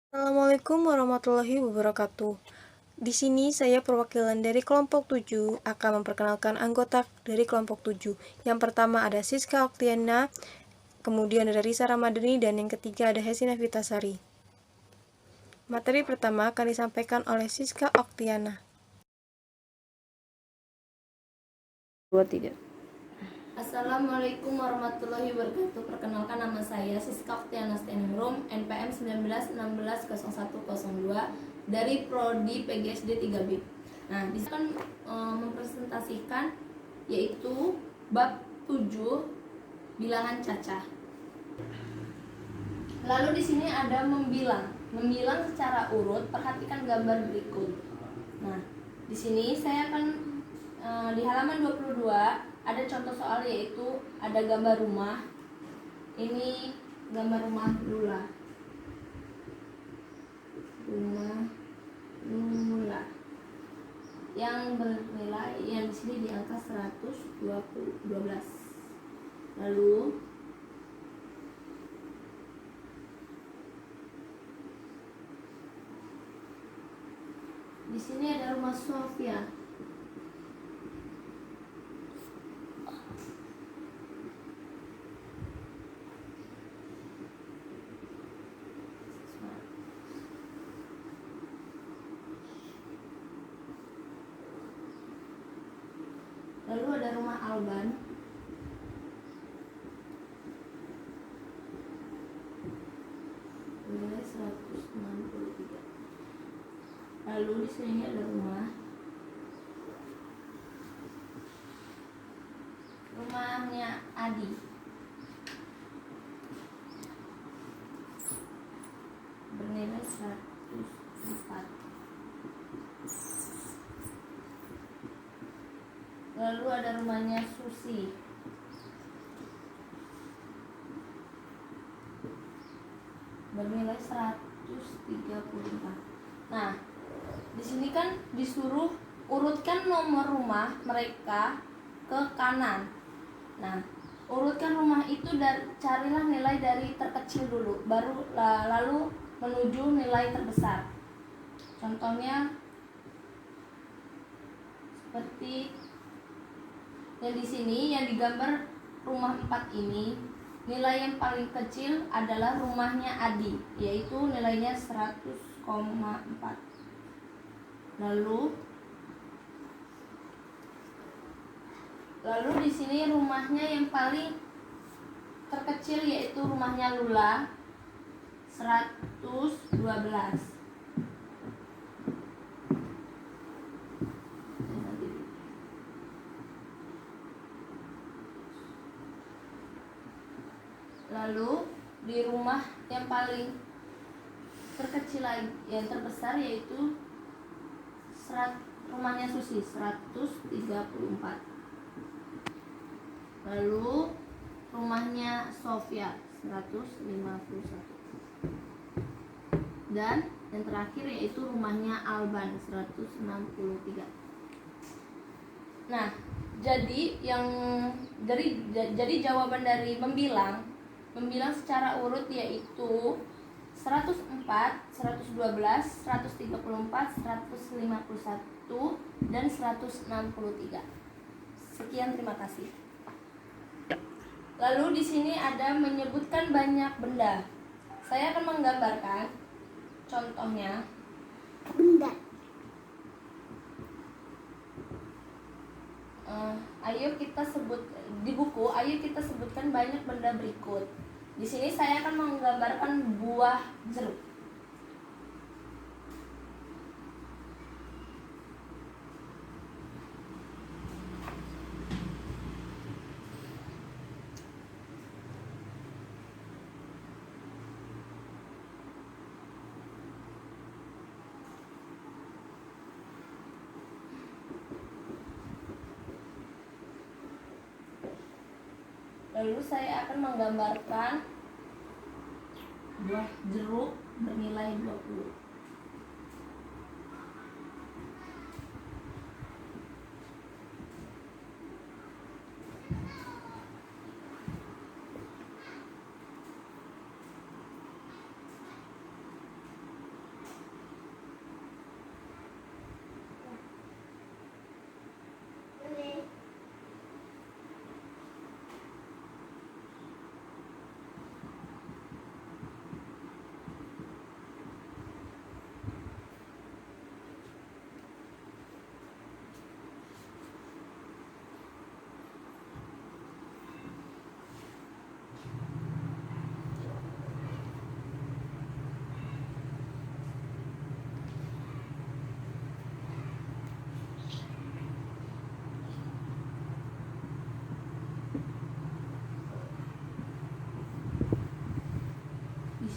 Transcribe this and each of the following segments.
Assalamualaikum warahmatullahi wabarakatuh. Di sini saya perwakilan dari kelompok 7 akan memperkenalkan anggota dari kelompok 7. Yang pertama ada Siska Oktiana, kemudian ada Risa Ramadhani, dan yang ketiga ada Hesina Vitasari. Materi pertama akan disampaikan oleh Siska Oktiana. 2, 3. Assalamualaikum warahmatullahi wabarakatuh. Perkenalkan, nama saya Siska Oktiana Steningrum, NPM 19160102 dari Prodi PGSD 3B. Nah, di sini akan mempresentasikan yaitu bab 7 bilangan cacah. Lalu di sini ada membilang secara urut. Perhatikan gambar berikut. Nah, di sini saya akan di halaman 22 ada contoh soal, yaitu ada gambar rumah. Ini gambar rumah Lula. Yang bernilai yang di sini di angka 112. Lalu di sini ada rumah Sofia. Lalu ada rumah Alban. Nilai 163. Lalu di sini ada rumahnya Adi. Bernilai 104. Lalu ada rumahnya Susi. Bernilai 134. Nah, di sini kan disuruh urutkan nomor rumah mereka ke kanan. Nah, urutkan rumah itu dan carilah nilai dari terkecil dulu, baru lalu menuju nilai terbesar. Contohnya seperti yang di sini, yang digambar rumah 4 ini, nilai yang paling kecil adalah rumahnya Adi, yaitu nilainya 100,4. Lalu di sini rumahnya yang paling terkecil yaitu rumahnya Lula, 112. Lalu di rumah yang paling terkecil lagi, yang terbesar yaitu rumahnya Susi, 134. Lalu rumahnya Sofia, 151. Dan yang terakhir yaitu rumahnya Alban, 163. Nah, jadi jawaban dari membilang secara urut yaitu 104, 112, 134, 151, dan 163. Sekian, terima kasih. Lalu di sini ada menyebutkan banyak benda. Saya akan menggambarkan contohnya. Benda. Ayo kita sebut di buku. Ayo kita sebutkan banyak benda berikut. Di sini saya akan menggambarkan buah jeruk. Lalu saya akan menggambarkan buah jeruk bernilai 20.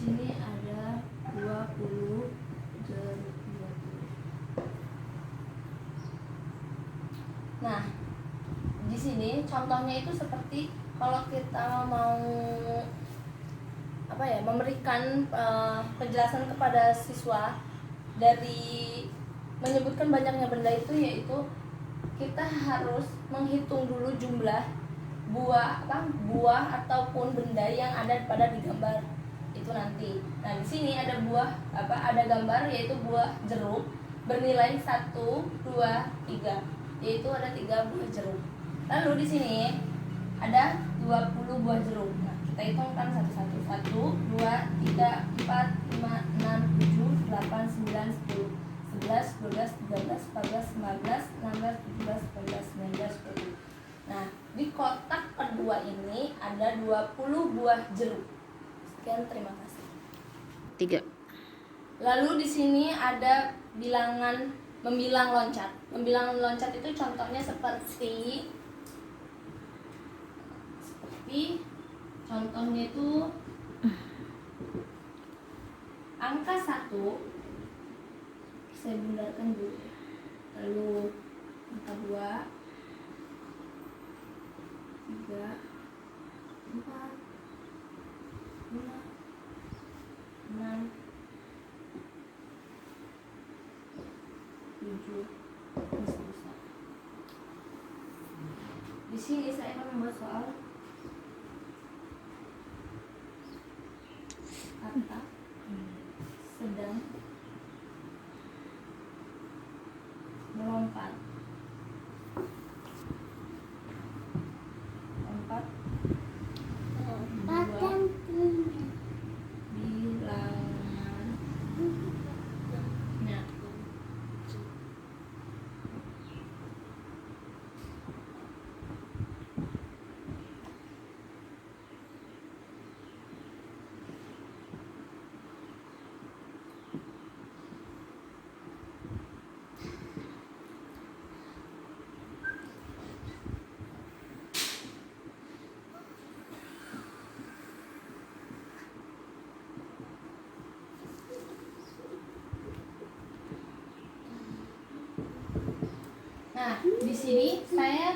sini ada 20 jeruk. Nah, di sini contohnya itu seperti kalau kita mau memberikan penjelasan kepada siswa dari menyebutkan banyaknya benda itu, yaitu kita harus menghitung dulu jumlah buah ataupun benda yang ada pada di gambar itu nanti. Nah, di sini ada ada gambar yaitu buah jeruk bernilai 1, 2, 3, yaitu ada 3 buah jeruk. Lalu di sini ada 20 buah jeruk. Nah, kita hitungkan satu-satu. 1, 2, 3, 4, 5, 6, 7, 8, 9, 10, 11, 12, 13, 14, 15, 16, 17, 18, 19, 20. Nah, di kotak kedua ini ada 20 buah jeruk. Sekian, terima kasih. 3. Lalu di sini ada membilang loncat. Membilang loncat itu contohnya seperti contohnya itu angka 1 saya bundarkan dulu. Lalu angka 2, 3, 4, 5, 6, 7, dan seterusnya. Di sini saya akan membuat soal kata sedang melompat. Lompat dua bilangannya. Nah, di sini saya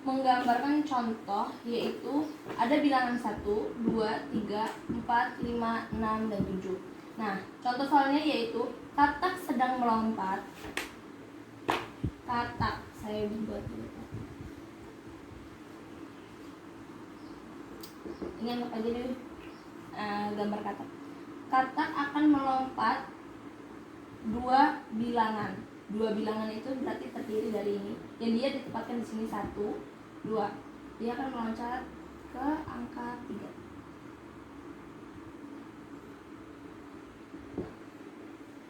menggambarkan contoh, yaitu ada bilangan 1, 2, 3, 4, 5, 6, dan 7. Nah, contoh soalnya yaitu katak sedang melompat. Katak, saya buat dulu. Ini anggap aja deh gambar katak. Katak akan melompat 2 bilangan. 2 bilangan itu berarti terdiri dari ini. Yang dia ditempatkan di sini 1, 2. Dia akan meloncat ke angka 3.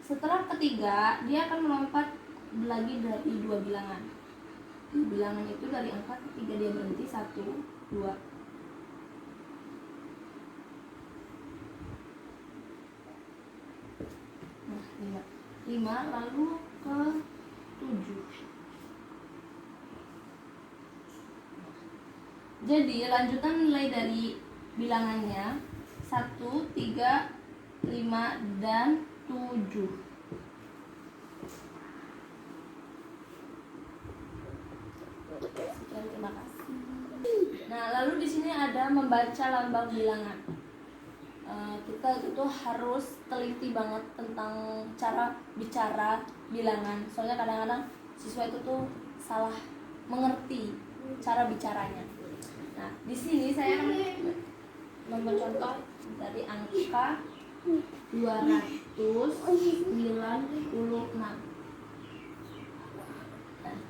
Setelah ketiga, dia akan melompat lagi dari 2 bilangan. Bilangan itu dari angka ketiga dia berhenti 1, 2. Nah, 5 lalu ke 7. Jadi lanjutan nilai dari bilangannya 1, 3, 5, dan 7. Sekian, terima kasih. Nah, lalu di sini ada membaca lambang bilangan. Kita itu harus teliti banget tentang cara bicara bilangan. Soalnya kadang-kadang siswa itu tuh salah mengerti cara bicaranya. Nah, di sini saya akan membuat contoh dari angka 296. Nah,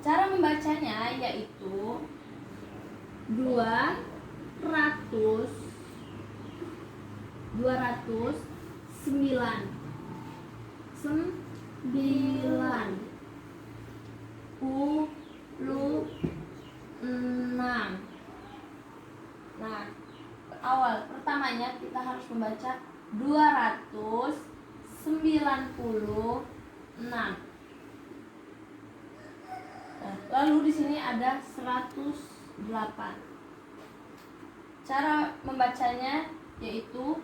cara membacanya yaitu 296. Nah, pertamanya kita harus membaca 296. Nah, lalu di sini ada 108. Cara membacanya yaitu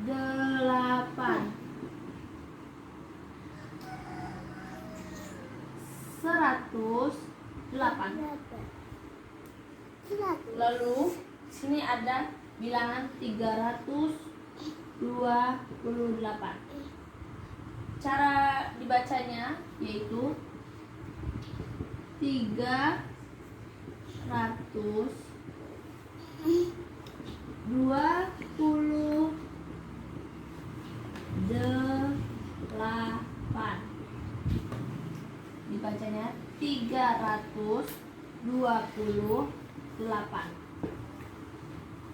delapan, 108. Lalu sini ada bilangan 328. Cara dibacanya yaitu 328. Dibacanya 328.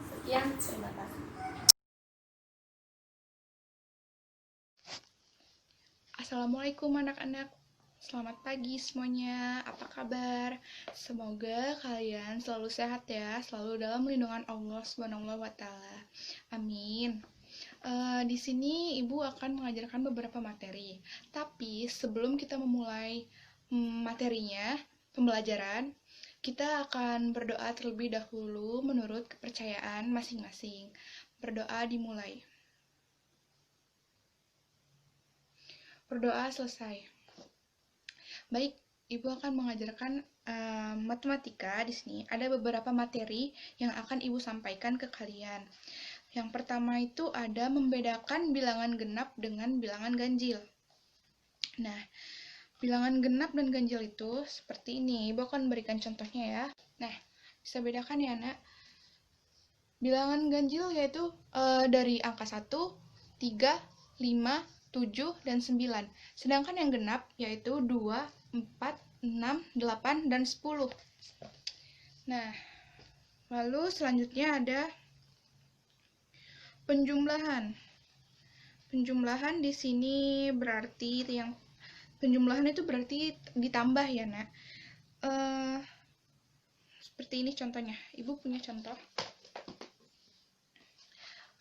Sekian, terima kasih. Assalamualaikum anak-anak. Selamat pagi semuanya. Apa kabar? Semoga kalian selalu sehat ya, selalu dalam lindungan Allah Subhanahu wa taala. Amin. Di sini Ibu akan mengajarkan beberapa materi. Tapi sebelum kita memulai materinya, pembelajaran, kita akan berdoa terlebih dahulu menurut kepercayaan masing-masing. Berdoa dimulai. Berdoa selesai. Baik, Ibu akan mengajarkan matematika di sini. Ada beberapa materi yang akan Ibu sampaikan ke kalian. Yang pertama itu ada membedakan bilangan genap dengan bilangan ganjil. Nah, bilangan genap dan ganjil itu seperti ini. Ibu akan berikan contohnya ya. Nah, bisa bedakan ya, Nak. Bilangan ganjil yaitu dari angka 1, 3, 5, 7, dan 9. Sedangkan yang genap yaitu 2, 4, 6, 8, dan 10. Nah, lalu selanjutnya ada penjumlahan. Penjumlahan di sini berarti penjumlahan itu berarti ditambah ya, Nak. Seperti ini contohnya. Ibu punya contoh.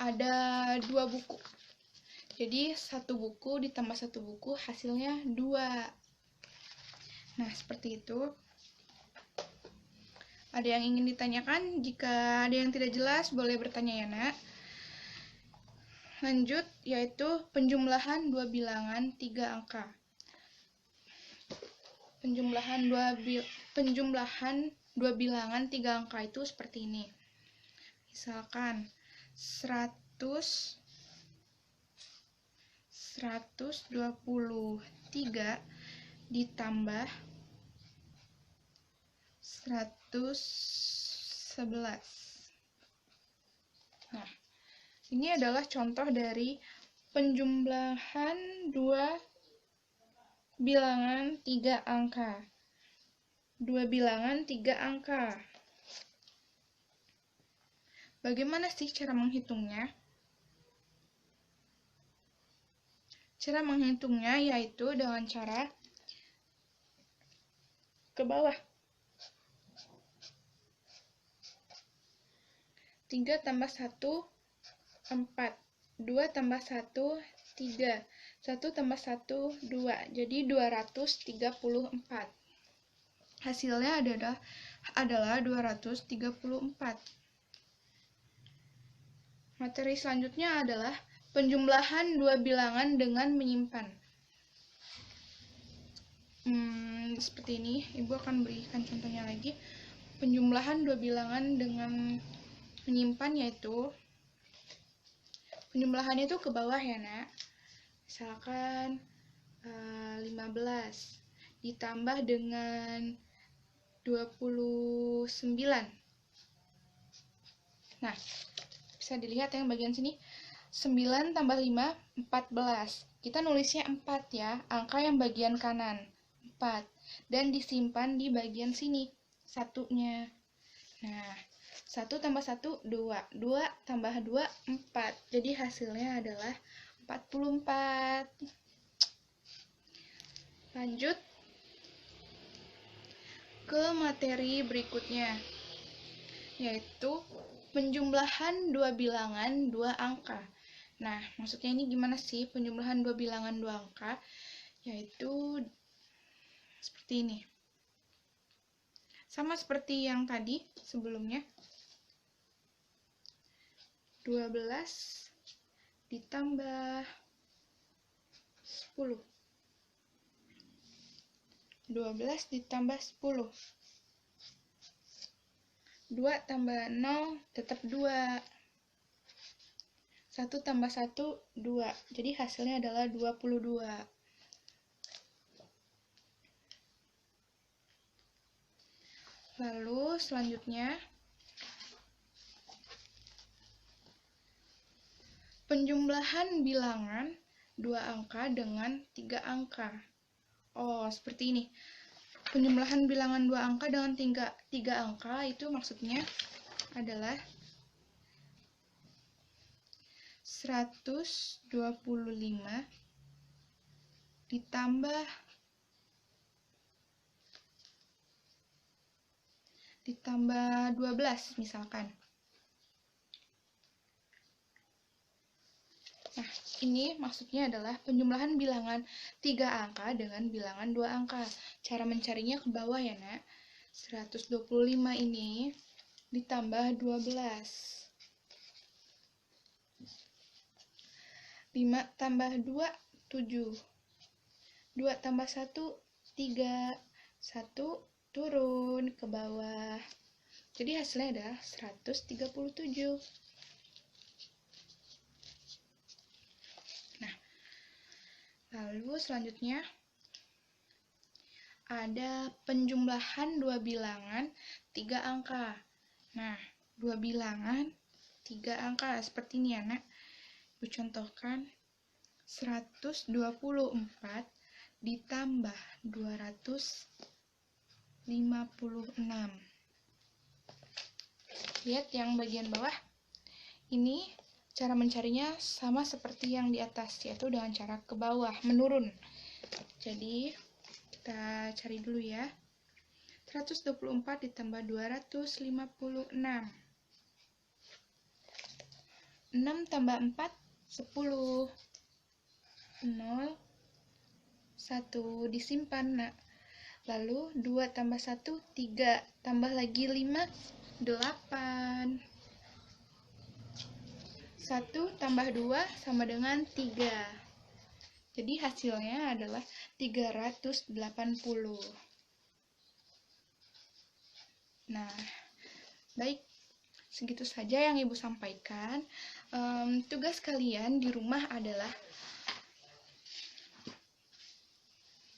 Ada 2 buku. Jadi 1 buku ditambah 1 buku hasilnya 2. Nah, seperti itu. Ada yang ingin ditanyakan? Jika ada yang tidak jelas, boleh bertanya ya, Nak. Lanjut, yaitu penjumlahan 2 bilangan 3 angka. Penjumlahan 2 bilangan 3 angka itu seperti ini. Misalkan 123 ditambah 111. Nah, ini adalah contoh dari penjumlahan 2 bilangan 3 angka. 2 bilangan 3 angka. Bagaimana sih cara menghitungnya? Cara menghitungnya yaitu dengan cara ke bawah. 3 tambah 1, 4. 2 tambah 1, 3. 1 tambah 1, 2. Jadi 234. Hasilnya adalah 234. Materi selanjutnya adalah penjumlahan 2 bilangan dengan menyimpan. Seperti ini, Ibu akan berikan contohnya lagi. Penjumlahan 2 bilangan dengan menyimpan yaitu penjumlahannya itu ke bawah ya, Nak. Misalkan 15 ditambah dengan 29. Nah, bisa dilihat yang bagian sini. 9 tambah 5, 14. Kita nulisnya 4 ya, angka yang bagian kanan. 4. Dan disimpan di bagian sini, satunya. Nah, 1 tambah 1, 2. 2 tambah 2, 4. Jadi hasilnya adalah 44. Lanjut ke materi berikutnya, yaitu penjumlahan 2 bilangan 2 angka. Nah, maksudnya ini gimana sih penjumlahan 2 bilangan 2 angka? Yaitu seperti ini. Sama seperti yang tadi sebelumnya. 12 ditambah 10. 12 ditambah 10. 2 tambah 0 tetap 2. 1 tambah 1, 2. Jadi hasilnya adalah 22. Lalu selanjutnya, penjumlahan bilangan 2 angka dengan 3 angka. Oh, seperti ini. Penjumlahan bilangan 2 angka dengan 3 angka itu maksudnya adalah 125 ditambah 12 misalkan. Nah, ini maksudnya adalah penjumlahan bilangan 3 angka dengan bilangan 2 angka. Cara mencarinya ke bawah ya, Nak. 125 ini ditambah 12. 5 tambah 2, 7. 2 tambah 1, 3. 1 turun ke bawah. Jadi hasilnya adalah 137. Nah, lalu selanjutnya ada penjumlahan 2 bilangan 3 angka. Nah, 2 bilangan 3 angka seperti ini ya, Nak. Ibu contohkan 124 ditambah 256. Lihat yang bagian bawah. Ini cara mencarinya sama seperti yang di atas, yaitu dengan cara ke bawah, menurun. Jadi, kita cari dulu ya. 124 ditambah 256. 6 tambah 4, 10. 0, 1. Disimpan, Nak. Lalu 2 tambah 1, 3. Tambah lagi 5, 8. 1 tambah 2 sama dengan 3. Jadi hasilnya adalah 380. Nah, baik. Segitu saja yang Ibu sampaikan. Tugas kalian di rumah adalah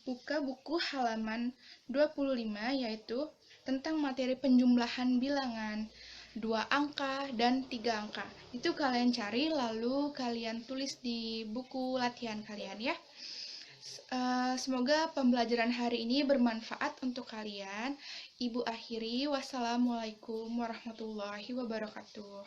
buka buku halaman 25, yaitu tentang materi penjumlahan bilangan 2 angka dan 3 angka. Itu kalian cari, lalu kalian tulis di buku latihan kalian ya. Semoga pembelajaran hari ini bermanfaat untuk kalian. Ibu akhiri, wassalamualaikum warahmatullahi wabarakatuh.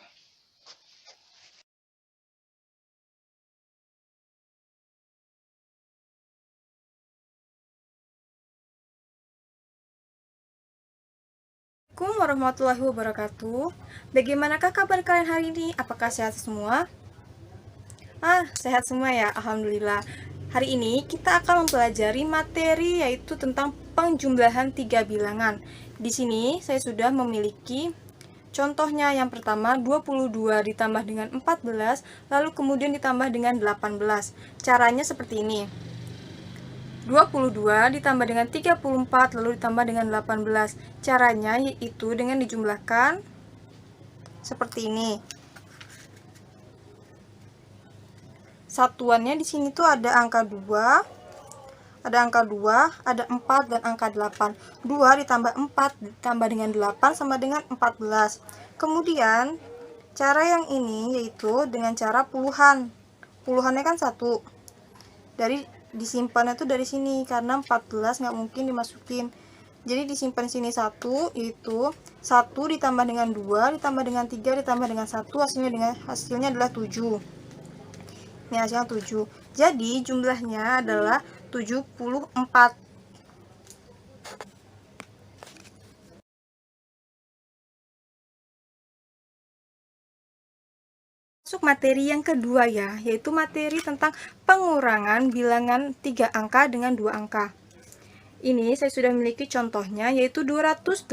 Assalamualaikum warahmatullahi wabarakatuh. Bagaimanakah kabar kalian hari ini? Apakah sehat semua? Sehat semua ya, alhamdulillah. Hari ini kita akan mempelajari materi yaitu tentang penjumlahan 3 bilangan. Di sini saya sudah memiliki contohnya. Yang pertama 22 ditambah dengan 14, lalu kemudian ditambah dengan 18. Caranya seperti ini. 22 ditambah dengan 34 lalu ditambah dengan 18. Caranya yaitu dengan dijumlahkan seperti ini. Satuannya di sini tuh ada angka 2, ada 4 dan angka 8. 2 ditambah 4 ditambah dengan 8 sama dengan 14. Kemudian cara yang ini yaitu dengan cara puluhan. Puluhannya kan 1. Disimpannya tuh dari sini karena 14 nggak mungkin dimasukin. Jadi disimpan sini 1, yaitu 1 ditambah dengan 2 ditambah dengan 3 ditambah dengan 1, hasilnya adalah 7. Ini hasilnya 7. Jadi jumlahnya adalah 74. Masuk materi yang kedua ya, yaitu materi tentang pengurangan bilangan 3 angka dengan 2 angka. Ini saya sudah memiliki contohnya, yaitu 287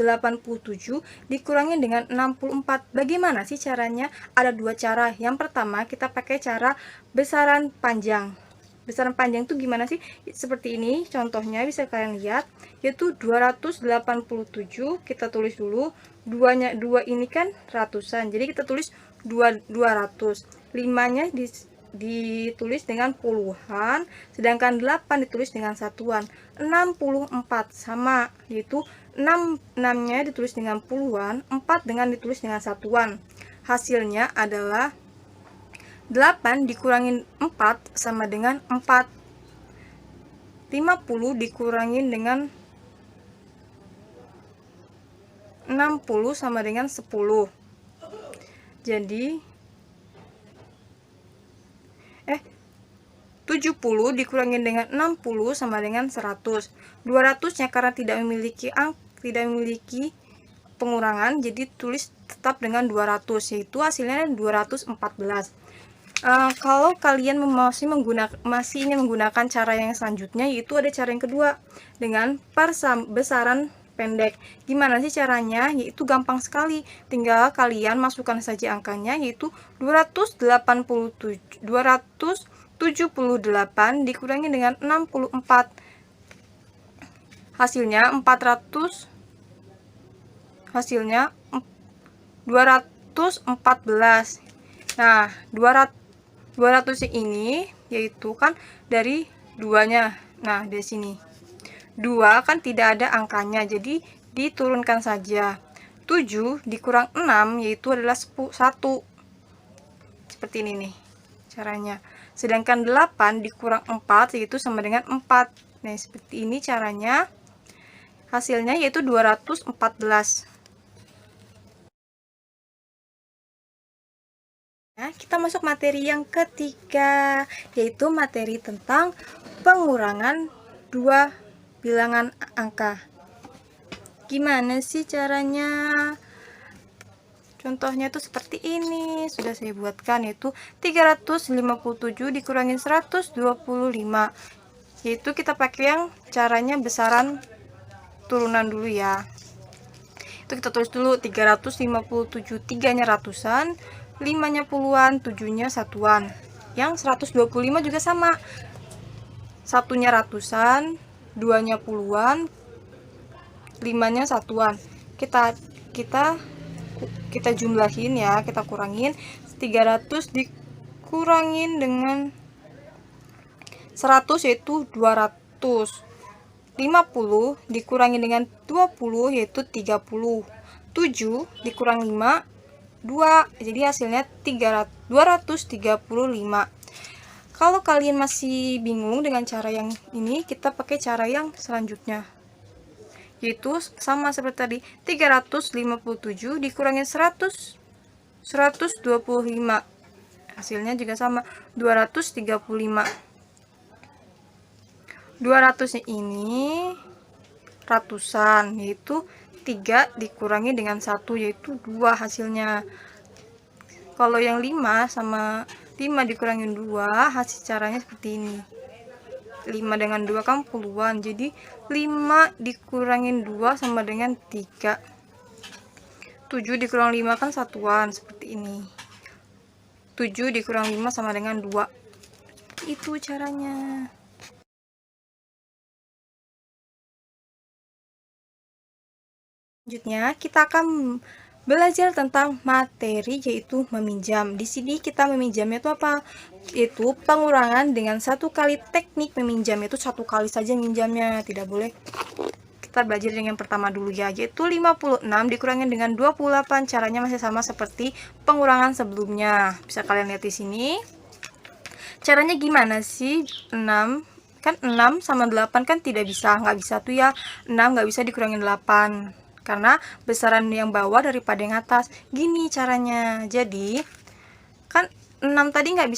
dikurangi dengan 64. Bagaimana sih caranya? Ada dua cara. Yang pertama, kita pakai cara besaran panjang. Besaran panjang itu gimana sih? Seperti ini, contohnya bisa kalian lihat, yaitu 287, kita tulis dulu, 2 ini kan ratusan, jadi kita tulis 200. 5-nya ditulis dengan puluhan, sedangkan 8 ditulis dengan satuan. 64 sama, yaitu 6-nya ditulis dengan puluhan, 4 ditulis dengan satuan. Hasilnya adalah 8 dikurangin 4 sama dengan 4. 50 dikurangin dengan 60 sama dengan 10. Jadi 70 dikurangin dengan 60 sama dengan 100. 200-nya karena tidak memiliki pengurangan, jadi tulis tetap dengan 200, yaitu hasilnya 214. Kalau kalian masih ingin menggunakan cara yang selanjutnya, yaitu ada cara yang kedua dengan besaran pendek. Gimana sih caranya? Yaitu gampang sekali, tinggal kalian masukkan saja angkanya, yaitu 278 dikurangi dengan 64. Hasilnya 214. Nah, 200 ini yaitu kan dari 2-nya. Nah, di sini 2 kan tidak ada angkanya, jadi diturunkan saja. 7 dikurang 6 yaitu adalah 1. Seperti ini nih caranya. Sedangkan 8 dikurang 4 yaitu sama dengan 4. Nah, seperti ini caranya. Hasilnya yaitu 214. Nah, kita masuk materi yang ketiga, yaitu materi tentang pengurangan dua bilangan angka. Gimana sih caranya? Contohnya itu seperti ini, sudah saya buatkan, yaitu 357 dikurangin 125, yaitu kita pakai yang caranya besaran turunan dulu ya. Itu kita tulis dulu 357, 3-nya ratusan, 5-nya puluhan, 7-nya satuan. Yang 125 juga sama, 1-nya ratusan, 2-nya puluhan, 5-nya satuan. Kita jumlahin ya, kita kurangin. 300 dikurangin dengan 100 yaitu 200. 50 dikurangi dengan 20 yaitu 30. 7 dikurang 5 2, jadi hasilnya 235. Kalau kalian masih bingung dengan cara yang ini, kita pakai cara yang selanjutnya, yaitu sama seperti tadi, 357 dikurangin 125, hasilnya juga sama 235. 200-nya ini ratusan, yaitu 3 dikurangi dengan 1 yaitu 2 hasilnya. Kalau yang 5 sama 5 dikurangin 2, hasil caranya seperti ini. 5 dengan 2 kan puluhan, jadi 5 dikurangin 2 sama dengan 3. 7 dikurang 5 kan satuan, seperti ini. 7 dikurang 5 sama dengan 2. Itu caranya. Selanjutnya kita akan belajar tentang materi, yaitu meminjam. Di sini kita meminjamnya itu apa? Itu pengurangan dengan satu kali. Teknik meminjam itu satu kali saja minjamnya, tidak boleh. Kita belajar dengan yang pertama dulu ya, yaitu 56 dikurangin dengan 28. Caranya masih sama seperti pengurangan sebelumnya. Bisa kalian lihat di sini. Caranya gimana sih? 6 kan 6 sama 8 kan tidak bisa, nggak bisa tuh ya. 6 nggak bisa dikurangin 8 karena besaran yang bawah daripada yang atas. Gini caranya. Jadi kan 6 tadi nggak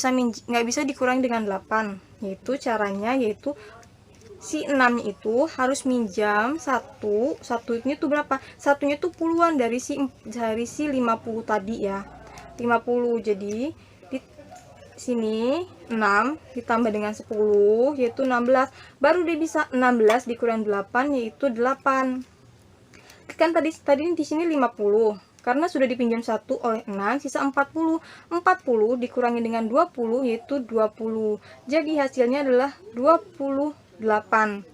bisa dikurangi dengan 8, yaitu caranya yaitu si 6 itu harus minjam satunya tuh berapa? Satunya tuh puluhan dari si 50 tadi ya, 50. Jadi sini 6 ditambah dengan 10 yaitu 16. Baru dia bisa 16 dikurangi 8 yaitu 8. Kan tadi di sini 50. Karena sudah dipinjam 1 oleh 6, sisa 40. 40 dikurangi dengan 20 yaitu 20. Jadi hasilnya adalah 28.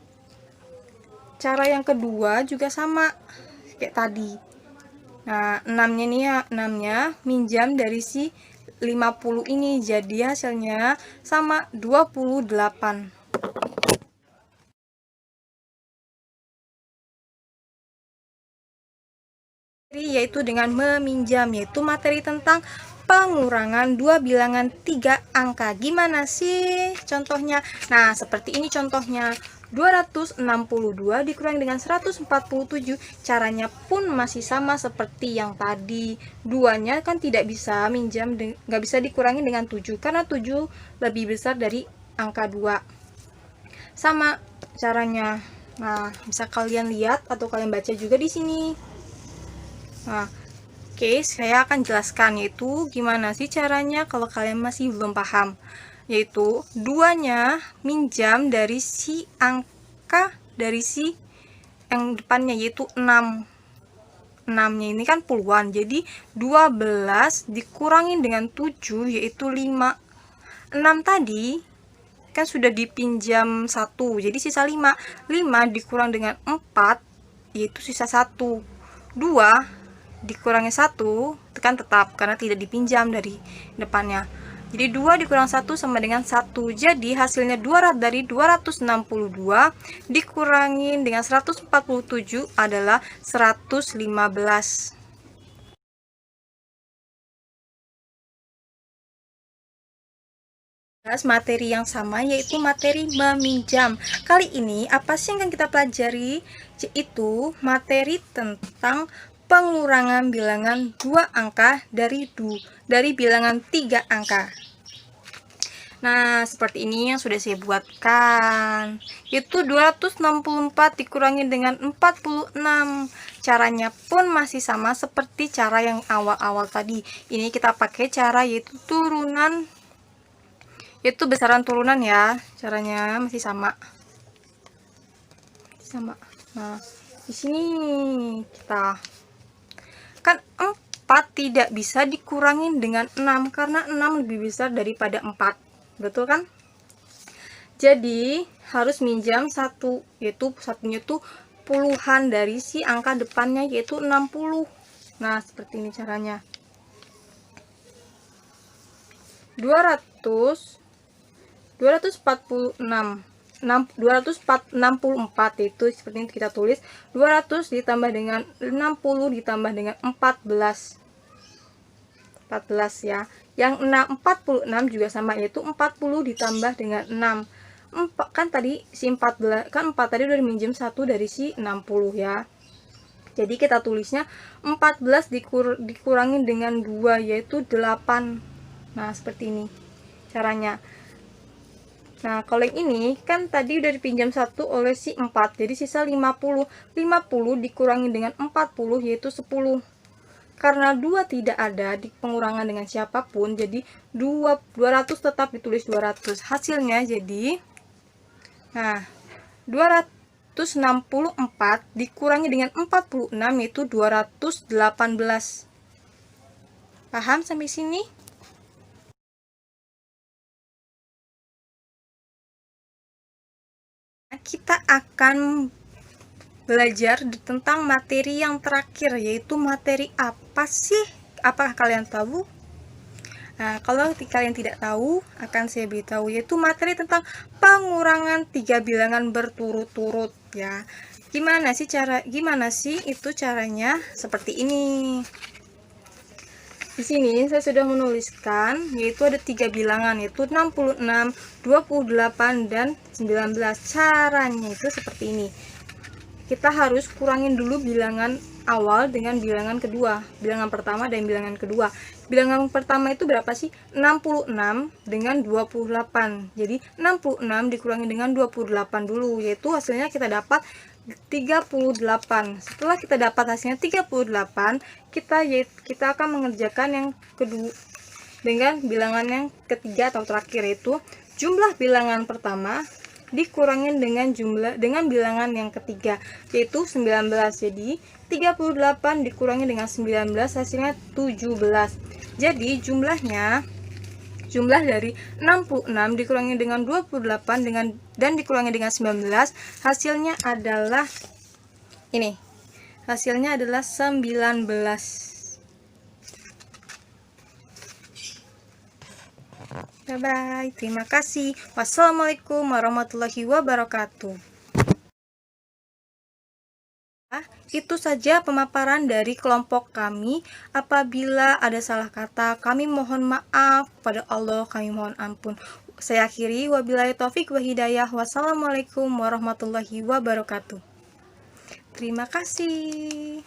Cara yang kedua juga sama kayak tadi. Nah, 6-nya nih ya, 6-nya minjam dari si 50 ini, jadi hasilnya sama 28. Yaitu dengan meminjam, yaitu materi tentang pengurangan dua bilangan 3 angka. Gimana sih contohnya? Nah, seperti ini contohnya. 262 dikurangi dengan 147, caranya pun masih sama seperti yang tadi. Duanya kan tidak bisa minjam, nggak bisa dikurangi dengan 7 karena 7 lebih besar dari angka 2. Sama caranya. Nah, bisa kalian lihat atau kalian baca juga di sini. Nah, oke, saya akan jelaskan yaitu gimana sih caranya kalau kalian masih belum paham. Yaitu duanya minjam dari si angka dari si yang depannya yaitu 6. 6-nya ini kan puluhan, jadi 12 dikurangi dengan 7 yaitu 5. 6 tadi kan sudah dipinjam 1, jadi sisa 5. 5 dikurang dengan 4 yaitu sisa 1. 2 dikurangi 1 kan tetap karena tidak dipinjam dari depannya. Jadi 2 dikurang 1 sama dengan 1. Jadi hasilnya dari 262 dikurangi dengan 147 adalah 115. Materi yang sama yaitu materi meminjam. Kali ini apa sih yang akan kita pelajari? Yaitu materi tentang pengurangan bilangan 2 angka dari bilangan 3 angka. Nah, seperti ini yang sudah saya buatkan. Itu 264 dikurangi dengan 46. Caranya pun masih sama seperti cara yang awal-awal tadi. Ini kita pakai cara yaitu turunan, yaitu besaran turunan ya. Caranya masih sama. Nah, di sini kita kan 4 tidak bisa dikurangi dengan 6 karena 6 lebih besar daripada 4. Betul kan? Jadi harus minjam 1, yaitu satunya tuh puluhan dari si angka depannya yaitu 60. Nah, seperti ini caranya. 264 itu seperti ini kita tulis 200 ditambah dengan 60 ditambah dengan 14 ya. Yang 46 juga sama yaitu 40 ditambah dengan 6. Kan tadi si 14 kan 4 tadi udah minjem 1 dari si 60 ya. Jadi kita tulisnya 14 dikurangi dengan 2 yaitu 8. Nah, seperti ini caranya. Nah, kalau yang ini kan tadi udah dipinjam 1 oleh si 4, jadi sisa 50. 50 dikurangi dengan 40 yaitu 10. Karena 2 tidak ada di pengurangan dengan siapapun, jadi 200 tetap ditulis 200. Hasilnya jadi, nah, 264 dikurangi dengan 46 yaitu 218. Paham sampai sini? Kita akan belajar tentang materi yang terakhir, yaitu materi apa sih? Apakah kalian tahu? Nah, kalau kalian tidak tahu, akan saya beritahu, yaitu materi tentang pengurangan 3 bilangan berturut-turut ya. Gimana sih itu caranya? Seperti ini. Di sini saya sudah menuliskan yaitu ada 3 bilangan yaitu 66, 28 dan 19. Caranya itu seperti ini. Kita harus kurangin dulu bilangan awal dengan bilangan kedua, bilangan pertama dan bilangan kedua. Bilangan pertama itu berapa sih? 66 dengan 28. Jadi 66 dikurangi dengan 28 dulu, yaitu hasilnya kita dapat 38. Setelah kita dapat hasilnya 38, kita akan mengerjakan yang kedua, dengan bilangan yang ketiga atau terakhir, yaitu jumlah bilangan pertama dikurangin dengan bilangan yang ketiga, yaitu 19. Jadi 38 dikurangi dengan 19 hasilnya 17. Jadi jumlah dari 66 dikurangi dengan 28 dan dikurangi dengan 19 hasilnya adalah ini. Hasilnya adalah 19. Bye-bye. Terima kasih. Wassalamualaikum warahmatullahi wabarakatuh. Itu saja pemaparan dari kelompok kami. Apabila ada salah kata, kami mohon maaf. Pada Allah kami mohon ampun. Saya akhiri. Wabillahi taufik wa hidayah. Wassalamualaikum warahmatullahi wabarakatuh. Terima kasih.